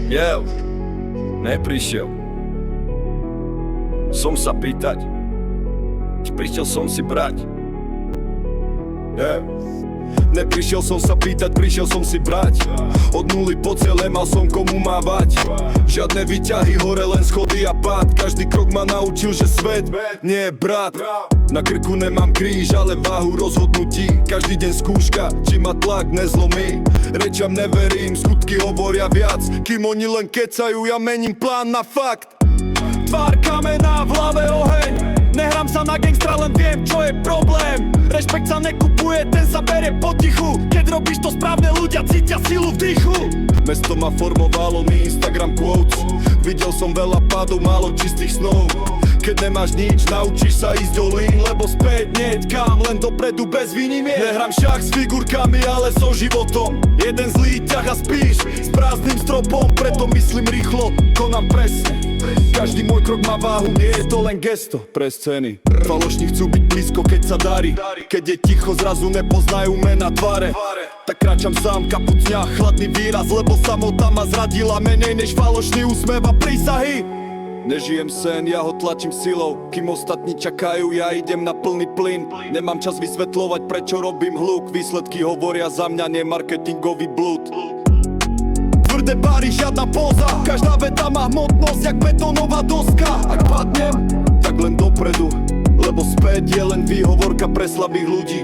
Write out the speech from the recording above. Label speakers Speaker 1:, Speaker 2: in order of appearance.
Speaker 1: Jel, neprišiel. Som sa pýtať. Prišiel som si brať. Neprišiel som sa pýtať, prišiel som si brať. Od nuly po celé mal som komu mávať. Žiadne výťahy, hore len schody a pád. Každý krok ma naučil, že svet nie je brat. Na krku nemám kríž, ale váhu rozhodnutí. Každý deň skúška, či ma tlak nezlomí. Rečam neverím, skutky hovoria viac. Kým oni len kecajú, ja mením plán na fakt. Tvár kamená, v hlave oheň. Nehrám sa na gangstra, len viem, čo je problém. Rešpekt sa nekupuje, ten sa berie potichu. Keď robíš to správne, ľudia cítia silu v dychu. Mesto ma formovalo, mi Instagram quotes. Videl som veľa pádov, málo čistých snov. Keď nemáš nič, naučíš sa ísť olín. Lebo späť neď kam, len dopredu bez výnimiek. Nehrám šach s figurkami, ale so životom. Jeden zlý ťah a spíš s prázdnym stropom. Preto myslím rýchlo, konám presne. Každý môj krok má váhu, nie je to len gesto pre scény. Falošní chcú byť blízko, keď sa darí. Keď je ticho, zrazu nepoznajú mena tváre. Tak kráčam sám, kapucňa, chladný výraz. Lebo samota ma zradila menej než falošný úsmev a prísahy. Nežijem sen, ja ho tlačím silou. Kým ostatní čakajú, ja idem na plný plyn. Nemám čas vysvetľovať, prečo robím hluk. Výsledky hovoria za mňa, nie marketingový blúd. Tvrdé báry, žiadna póza. Každá veta má hmotnosť, jak betónová doska. Ak padnem, tak len dopredu. Lebo späť je len výhovorka pre slabých ľudí.